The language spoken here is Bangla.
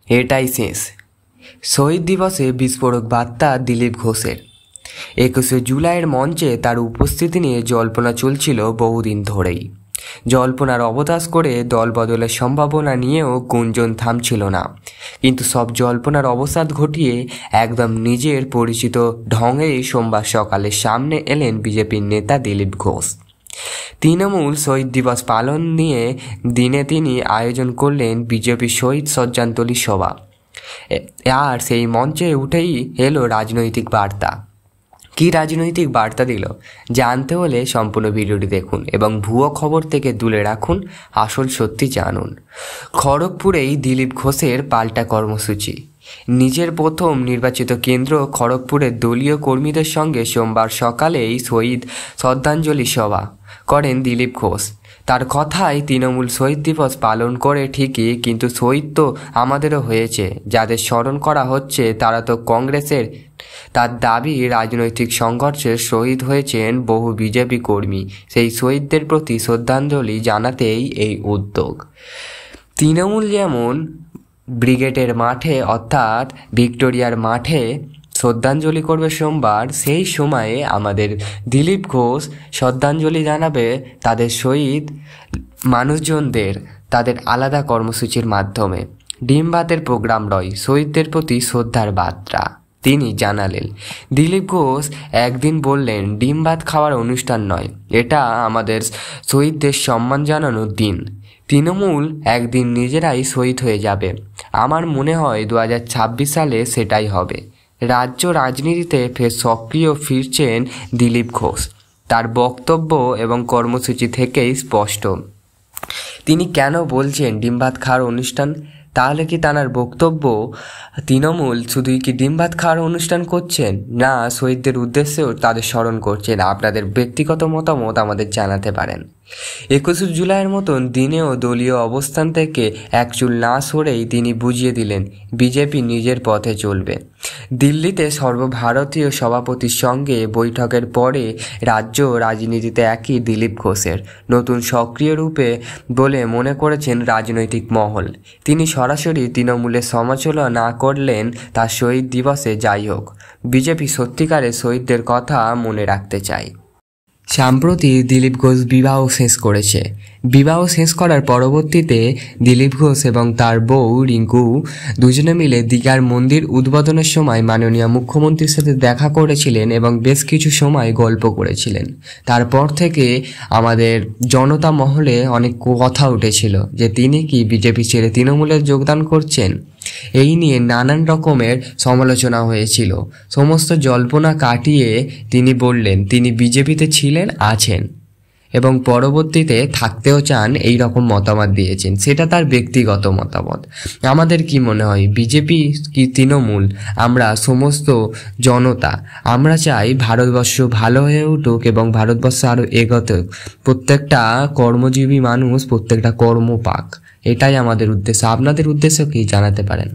এটাই শেষ। শহীদ দিবসে বিস্ফোরক বার্তা দিলীপ ঘোষের। 21শে জুলাইয়ের মঞ্চে তার উপস্থিতি নিয়ে জল্পনা চলছিল বহুদিন ধরেই। জল্পনার অবতাস করে দল বদলের সম্ভাবনা নিয়েও গুঞ্জন থামছিল না, কিন্তু সব জল্পনার অবসাদ ঘটিয়ে একদম নিজের পরিচিত ঢঙেই সোমবার সকালে সামনে এলেন বিজেপির নেতা দিলীপ ঘোষ। তৃণমূল শহীদ দিবস পালন নিয়ে দিনে তিনি আয়োজন করলেন বিজেপি শহীদ শ্রদ্ধাঞ্জলি সভা। আর সেই মঞ্চে উঠেই এলো রাজনৈতিক বার্তা। কি রাজনৈতিক বার্তা দিল জানতে হলে সম্পূর্ণ ভিডিওটি দেখুন এবং ভুয়ো খবর থেকে দূরে রাখুন, আসল সত্যি জানুন। খড়গপুরেই দিলীপ ঘোষের পাল্টা কর্মসূচি। নিজের প্রথম নির্বাচিত কেন্দ্র খড়গপুরের দলীয় কর্মীদের সঙ্গে সোমবার সকালেই শহীদ শ্রদ্ধাঞ্জলি সভা করেন দিলীপ ঘোষ। তার কথায়, তৃণমূল শহীদ দিবস পালন করে ঠিকই, কিন্তু শহীদ তো আমাদেরও হয়েছে। যাদের স্মরণ করা হচ্ছে তারা তো কংগ্রেসের। তার দাবি, রাজনৈতিক সংঘর্ষে শহীদ হয়েছেন বহু বিজেপি কর্মী। সেই শহীদদের প্রতি শ্রদ্ধাঞ্জলি জানাতেই এই উদ্যোগ। তৃণমূল যেমন ব্রিগেডের মাঠে অর্থাৎ ভিক্টোরিয়ার মাঠে শ্রদ্ধাঞ্জলি করবে সোমবার, সেই সময়ে আমাদের দিলীপ ঘোষ শ্রদ্ধাঞ্জলি জানাবে তাদের শহীদ মানুষজনদের তাদের আলাদা কর্মসূচির মাধ্যমে। ডিম ভাতের প্রোগ্রাম নয়, শহীদদের প্রতি শ্রদ্ধার বার্তা তিনি জানালেন। দিলীপ ঘোষ একদিন বললেন, ডিম ভাত খাওয়ার অনুষ্ঠান নয়, এটা আমাদের শহীদদের সম্মান জানানোর দিন। তৃণমূল একদিন নিজেরাই শহীদ হয়ে যাবে। আমার মনে হয় 2026 সালে সেটাই হবে। রাজ্য রাজনীতিতে ফের সক্রিয় ফিরছেন দিলীপ ঘোষ। তার বক্তব্য এবং কর্মসূচি থেকেই স্পষ্ট তিনি কেন বলছেন ডিম ভাত খাওয়ার অনুষ্ঠান। তাহলে কি তার বক্তব্য তৃণমূল শুধুই কি ডিম ভাত খাওয়ার অনুষ্ঠান করছেন, না শহীদদের উদ্দেশ্যেও তাদের স্মরণ করছেন? আপনাদের ব্যক্তিগত মতামত আমাদের জানাতে পারেন। 21শে জুলাইয়ের মতন দিনেও দলীয় অবস্থান থেকে এক চুল না সরেই তিনি বুঝিয়ে দিলেন বিজেপি নিজের পথে চলবে। দিল্লিতে সর্বভারতীয় সভাপতির সঙ্গে বৈঠকের পরে রাজ্য রাজনীতিতে একই দিলীপ ঘোষের নতুন সক্রিয় রূপে বলে মনে করেছেন রাজনৈতিক মহল। তিনি সরাসরি তৃণমূলের সমালোচনা না করলেন তার শহীদ দিবসে। যাই হোক, বিজেপি সত্যিকারের শহীদদের কথা মনে রাখতে চায়। সম্প্রতি দিলীপ ঘোষ বিবাহ শেষ করেছে। বিবাহ শেষ করার পরবর্তীতে দিলীপ ঘোষ এবং তার বউ রিঙ্কু দুজনে মিলে দীঘার মন্দির উদ্বোধনের সময় মাননীয় মুখ্যমন্ত্রীর সাথে দেখা করেছিলেন এবং বেশ কিছু সময় গল্প করেছিলেন। তারপর থেকে আমাদের জনতা মহলে অনেক কথা উঠেছিল যে তিনি কি বিজেপি ছেড়ে তৃণমূলে যোগদান করছেন। এই নিয়ে নানান রকমের সমালোচনা হয়েছিল। সমস্ত জল্পনা কাটিয়ে তিনি বললেন তিনি বিজেপিতে ছিলেন, আছেন এবং পরবর্তীতে থাকতেও চান, এই রকম মতামত দিয়েছেন। সেটা তার ব্যক্তিগত মতামত। আমাদের কি মনে হয়, বিজেপি কি তৃণমূল, আমরা সমস্ত জনতা আমরা চাই ভারতবর্ষ ভালো হয়ে উঠুক এবং ভারতবর্ষ আরও এগোতে, প্রত্যেকটা কর্মজীবী মানুষ প্রত্যেকটা কর্ম পাক, এটাই আমাদের উদ্দেশ্য। আপনাদের উদ্দেশ্য কি জানাতে পারেন।